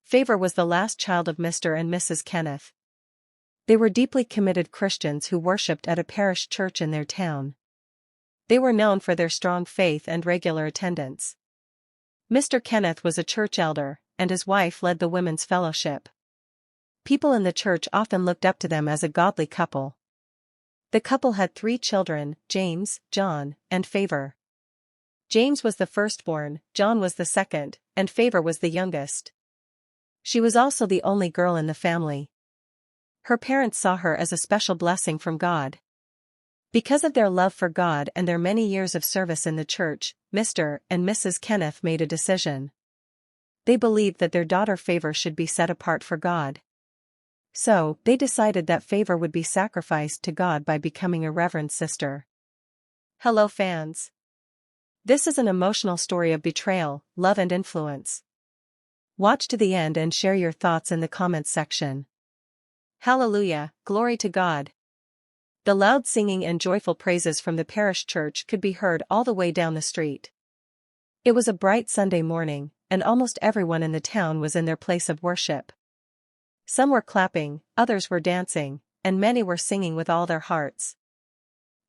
Favor was the last child of Mr. and Mrs. Kenneth. They were deeply committed Christians who worshipped at a parish church in their town. They were known for their strong faith and regular attendance. Mr. Kenneth was a church elder, and his wife led the women's fellowship. People in the church often looked up to them as a godly couple. The couple had 3 children, James, John, and Favor. James was the firstborn, John was the second, and Favor was the youngest. She was also the only girl in the family. Her parents saw her as a special blessing from God. Because of their love for God and their many years of service in the church, Mr. and Mrs. Kenneth made a decision. They believed that their daughter Favor should be set apart for God. So, they decided that Favor would be sacrificed to God by becoming a Reverend Sister. Hello fans! This is an emotional story of betrayal, love and influence. Watch to the end and share your thoughts in the comments section. Hallelujah, glory to God! The loud singing and joyful praises from the parish church could be heard all the way down the street. It was a bright Sunday morning, and almost everyone in the town was in their place of worship. Some were clapping, others were dancing, and many were singing with all their hearts.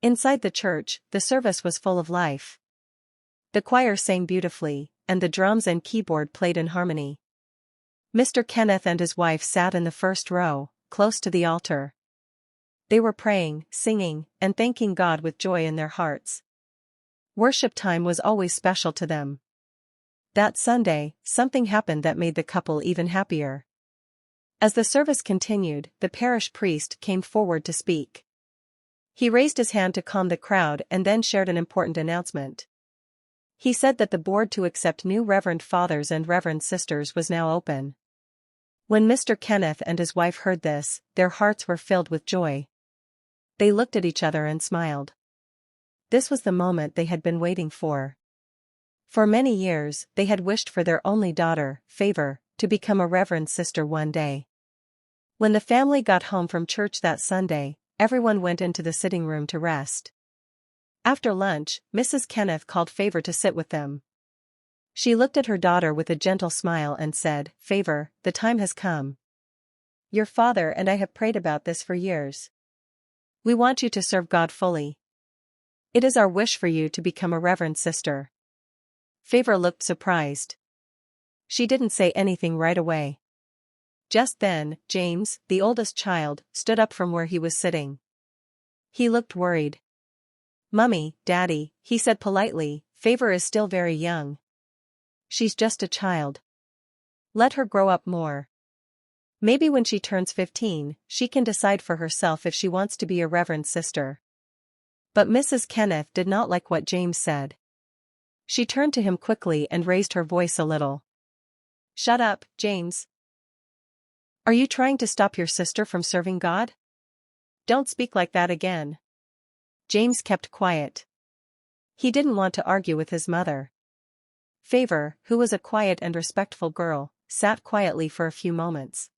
Inside the church, the service was full of life. The choir sang beautifully, and the drums and keyboard played in harmony. Mr. Kenneth and his wife sat in the first row, close to the altar. They were praying, singing, and thanking God with joy in their hearts. Worship time was always special to them. That Sunday, something happened that made the couple even happier. As the service continued, the parish priest came forward to speak. He raised his hand to calm the crowd and then shared an important announcement. He said that the board to accept new Reverend Fathers and Reverend Sisters was now open. When Mr. Kenneth and his wife heard this, their hearts were filled with joy. They looked at each other and smiled. This was the moment they had been waiting for. For many years, they had wished for their only daughter, Favor, to become a Reverend Sister one day. When the family got home from church that Sunday, everyone went into the sitting room to rest. After lunch, Mrs. Kenneth called Favor to sit with them. She looked at her daughter with a gentle smile and said, "Favor, the time has come. Your father and I have prayed about this for years. We want you to serve God fully. It is our wish for you to become a Reverend Sister." Favor looked surprised. She didn't say anything right away. Just then, James, the oldest child, stood up from where he was sitting. He looked worried. "Mummy, Daddy," he said politely, "Favor is still very young. She's just a child. Let her grow up more. Maybe when she turns 15, she can decide for herself if she wants to be a Reverend Sister." But Mrs. Kenneth did not like what James said. She turned to him quickly and raised her voice a little. "Shut up, James. Are you trying to stop your sister from serving God? Don't speak like that again." James kept quiet. He didn't want to argue with his mother. Favor, who was a quiet and respectful girl, sat quietly for a few moments.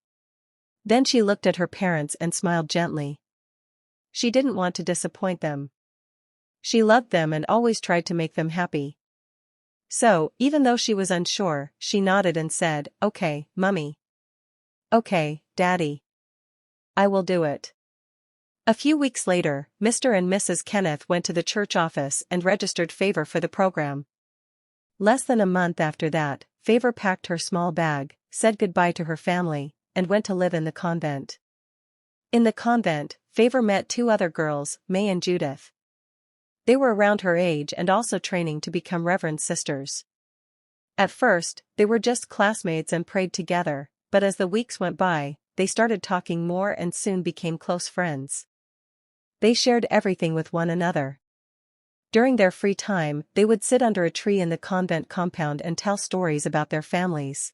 Then she looked at her parents and smiled gently. She didn't want to disappoint them. She loved them and always tried to make them happy. So, even though she was unsure, she nodded and said, "Okay, Mummy. Okay, Daddy. I will do it." A few weeks later, Mr. and Mrs. Kenneth went to the church office and registered Favor for the program. Less than a month after that, Favor packed her small bag, said goodbye to her family, and went to live in the convent. In the convent, Favor met 2 other girls, May and Judith. They were around her age and also training to become Reverend Sisters. At first, they were just classmates and prayed together, but as the weeks went by, they started talking more and soon became close friends. They shared everything with one another. During their free time, they would sit under a tree in the convent compound and tell stories about their families.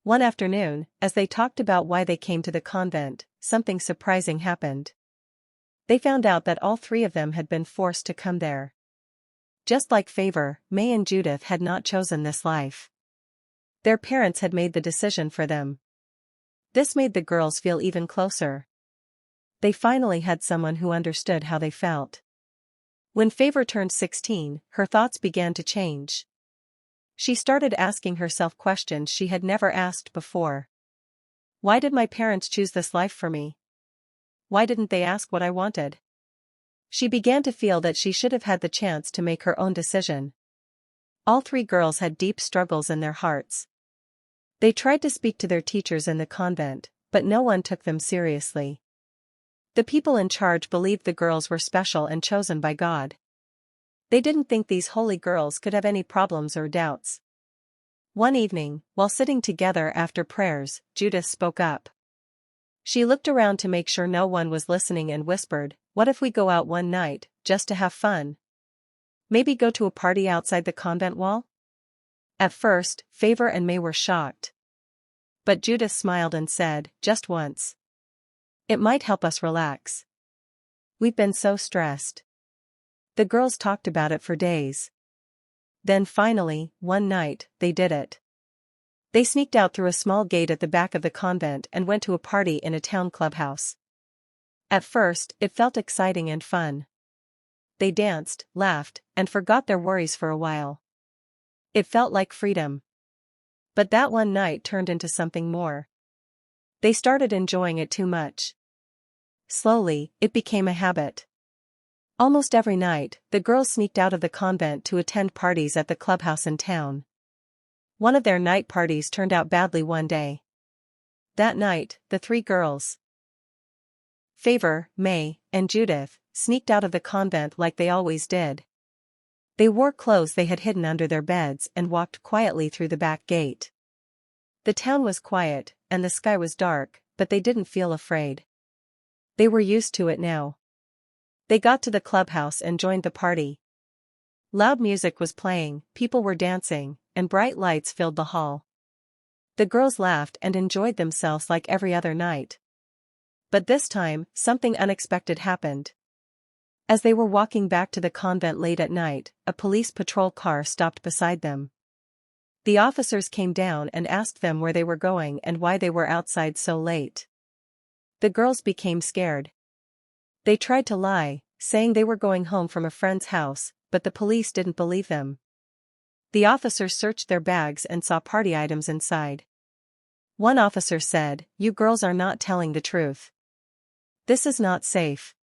One afternoon, as they talked about why they came to the convent, something surprising happened. They found out that all 3 of them had been forced to come there. Just like Favor, May and Judith had not chosen this life. Their parents had made the decision for them. This made the girls feel even closer. They finally had someone who understood how they felt. When Favor turned 16, her thoughts began to change. She started asking herself questions she had never asked before. Why did my parents choose this life for me? Why didn't they ask what I wanted? She began to feel that she should have had the chance to make her own decision. All three girls had deep struggles in their hearts. They tried to speak to their teachers in the convent, but no one took them seriously. The people in charge believed the girls were special and chosen by God. They didn't think these holy girls could have any problems or doubts. One evening, while sitting together after prayers, Judith spoke up. She looked around to make sure no one was listening and whispered, "What if we go out one night, just to have fun? Maybe go to a party outside the convent wall?" At first, Favor and May were shocked. But Judith smiled and said, "Just once. It might help us relax. We've been so stressed." The girls talked about it for days. Then finally, one night, they did it. They sneaked out through a small gate at the back of the convent and went to a party in a town clubhouse. At first, it felt exciting and fun. They danced, laughed, and forgot their worries for a while. It felt like freedom. But that one night turned into something more. They started enjoying it too much. Slowly, it became a habit. Almost every night, the girls sneaked out of the convent to attend parties at the clubhouse in town. One of their night parties turned out badly one day. That night, the three girls, Favor, May, and Judith, sneaked out of the convent like they always did. They wore clothes they had hidden under their beds and walked quietly through the back gate. The town was quiet, and the sky was dark, but they didn't feel afraid. They were used to it now. They got to the clubhouse and joined the party. Loud music was playing, people were dancing, and bright lights filled the hall. The girls laughed and enjoyed themselves like every other night. But this time, something unexpected happened. As they were walking back to the convent late at night, a police patrol car stopped beside them. The officers came down and asked them where they were going and why they were outside so late. The girls became scared. They tried to lie, saying they were going home from a friend's house, but the police didn't believe them. The officers searched their bags and saw party items inside. One officer said, "You girls are not telling the truth. This is not safe.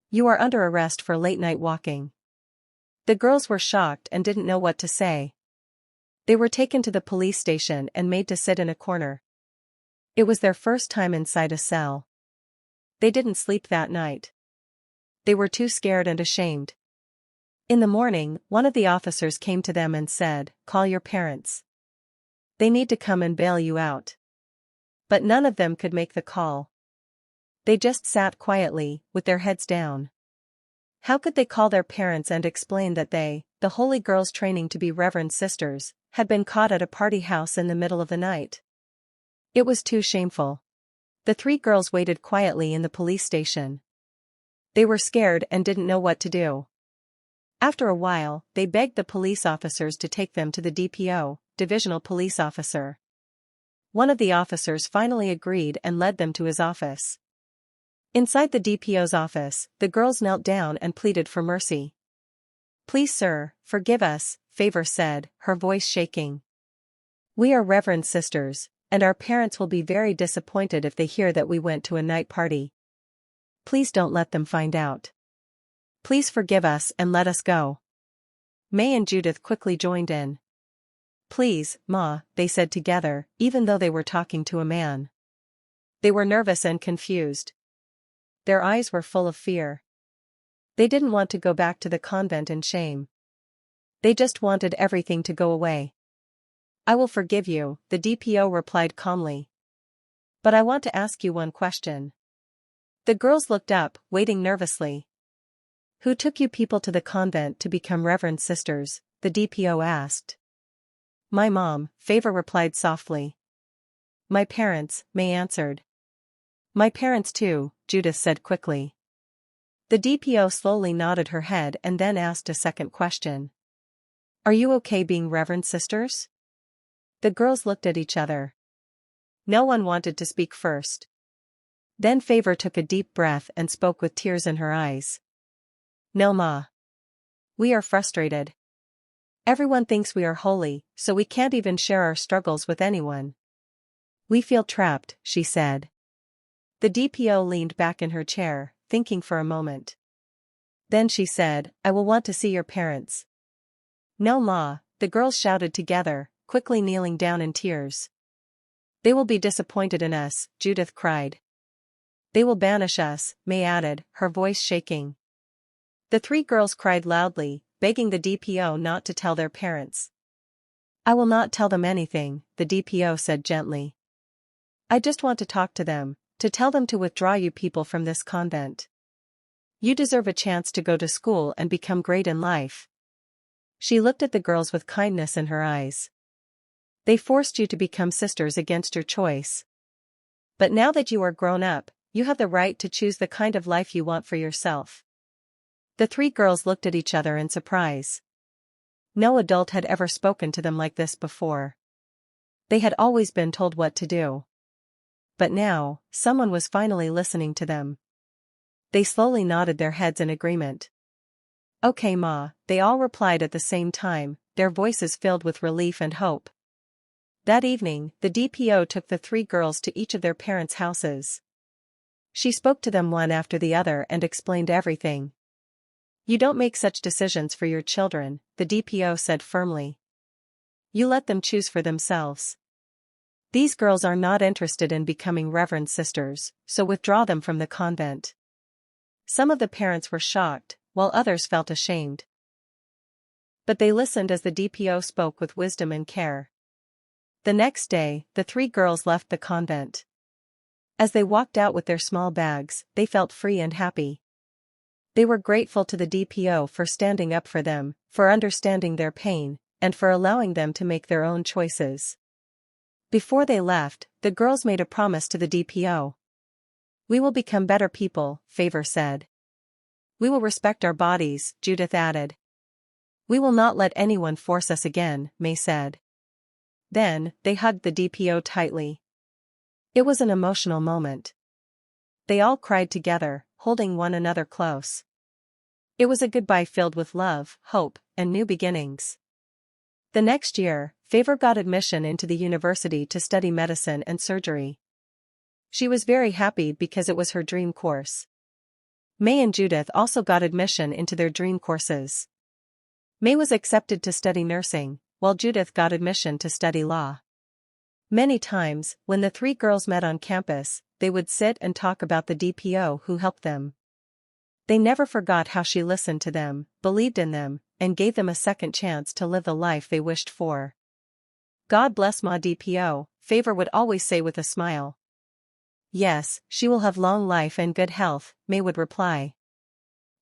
You are under arrest for late-night walking." The girls were shocked and didn't know what to say. They were taken to the police station and made to sit in a corner. It was their first time inside a cell. They didn't sleep that night. They were too scared and ashamed. In the morning, one of the officers came to them and said, "Call your parents. They need to come and bail you out." But none of them could make the call. They just sat quietly, with their heads down. How could they call their parents and explain that they, the holy girls training to be Reverend sisters, had been caught at a party house in the middle of the night? It was too shameful. The three girls waited quietly in the police station. They were scared and didn't know what to do. After a while, they begged the police officers to take them to the DPO, Divisional Police Officer. One of the officers finally agreed and led them to his office. Inside the DPO's office, the girls knelt down and pleaded for mercy. "Please, sir, forgive us," Favor said, her voice shaking. "We are Reverend sisters, and our parents will be very disappointed if they hear that we went to a night party. Please don't let them find out. Please forgive us and let us go." May and Judith quickly joined in. "Please, Ma," they said together, even though they were talking to a man. They were nervous and confused. Their eyes were full of fear. They didn't want to go back to the convent in shame. They just wanted everything to go away. "I will forgive you," the DPO replied calmly. "But I want to ask you one question." The girls looked up, waiting nervously. "Who took you people to the convent to become Reverend sisters?" the DPO asked. "My mom," Favor replied softly. "My parents," May answered. "My parents too," Judith said quickly. The DPO slowly nodded her head and then asked a second question. "Are you okay being Reverend sisters?" The girls looked at each other. No one wanted to speak first. Then Favor took a deep breath and spoke with tears in her eyes. "No, Ma. We are frustrated. Everyone thinks we are holy, so we can't even share our struggles with anyone. We feel trapped, she said. The DPO leaned back in her chair, thinking for a moment. Then she said, I will want to see your parents. No, Ma, the girls shouted together, quickly kneeling down in tears. They will be disappointed in us, Judith cried. They will banish us, May added, her voice shaking. The three girls cried loudly, begging the DPO not to tell their parents. I will not tell them anything, the DPO said gently. I just want to talk to them, to tell them to withdraw you people from this convent. You deserve a chance to go to school and become great in life. She looked at the girls with kindness in her eyes. They forced you to become sisters against your choice. But now that you are grown up, you have the right to choose the kind of life you want for yourself. The three girls looked at each other in surprise. No adult had ever spoken to them like this before. They had always been told what to do. But now, someone was finally listening to them. They slowly nodded their heads in agreement. Okay, Ma, they all replied at the same time, their voices filled with relief and hope. That evening, the DPO took the three girls to each of their parents' houses. She spoke to them one after the other and explained everything. You don't make such decisions for your children, the DPO said firmly. You let them choose for themselves. These girls are not interested in becoming Reverend sisters, so withdraw them from the convent. Some of the parents were shocked, while others felt ashamed. But they listened as the DPO spoke with wisdom and care. The next day, the three girls left the convent. As they walked out with their small bags, they felt free and happy. They were grateful to the DPO for standing up for them, for understanding their pain, and for allowing them to make their own choices. Before they left, the girls made a promise to the DPO. We will become better people, Favor said. We will respect our bodies, Judith added. We will not let anyone force us again, May said. Then, they hugged the DPO tightly. It was an emotional moment. They all cried together, holding one another close. It was a goodbye filled with love, hope, and new beginnings. The next year, Favor got admission into the university to study medicine and surgery. She was very happy because it was her dream course. May and Judith also got admission into their dream courses. May was accepted to study nursing, while Judith got admission to study law. Many times, when the three girls met on campus, they would sit and talk about the DPO who helped them. They never forgot how she listened to them, believed in them, and gave them a second chance to live the life they wished for. God bless Ma DPO, Favor would always say with a smile. Yes, she will have long life and good health, May would reply.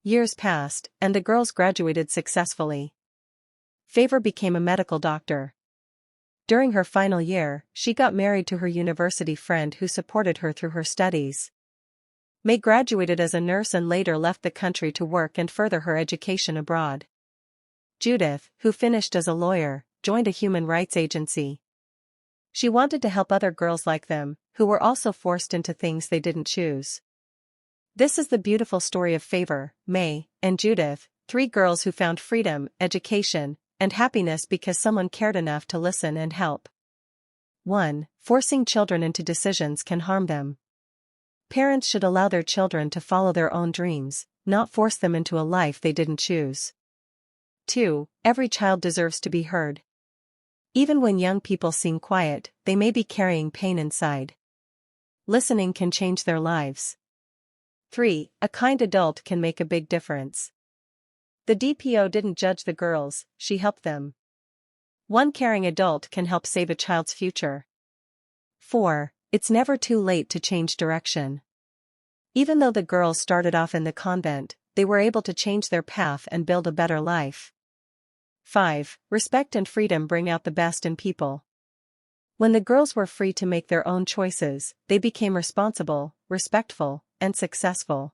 Years passed, and the girls graduated successfully. Favor became a medical doctor. During her final year, she got married to her university friend who supported her through her studies. May graduated as a nurse and later left the country to work and further her education abroad. Judith, who finished as a lawyer, joined a human rights agency. She wanted to help other girls like them, who were also forced into things they didn't choose. This is the beautiful story of Favor, May, and Judith, three girls who found freedom, education, and happiness because someone cared enough to listen and help. 1. Forcing children into decisions can harm them. Parents should allow their children to follow their own dreams, not force them into a life they didn't choose. 2. Every child deserves to be heard. Even when young people seem quiet, they may be carrying pain inside. Listening can change their lives. 3. A kind adult can make a big difference. The DPO didn't judge the girls, she helped them. One caring adult can help save a child's future. 4. It's never too late to change direction. Even though the girls started off in the convent, they were able to change their path and build a better life. 5. Respect and freedom bring out the best in people. When the girls were free to make their own choices, they became responsible, respectful, and successful.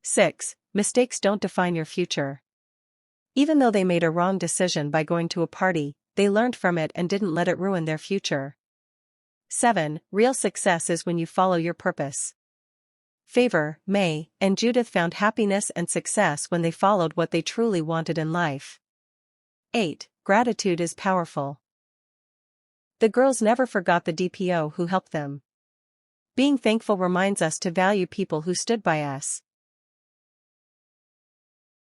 6. Mistakes don't define your future. Even though they made a wrong decision by going to a party, they learned from it and didn't let it ruin their future. 7. Real success is when you follow your purpose. Favor, May, and Judith found happiness and success when they followed what they truly wanted in life. 8. Gratitude is powerful. The girls never forgot the DPO who helped them. Being thankful reminds us to value people who stood by us.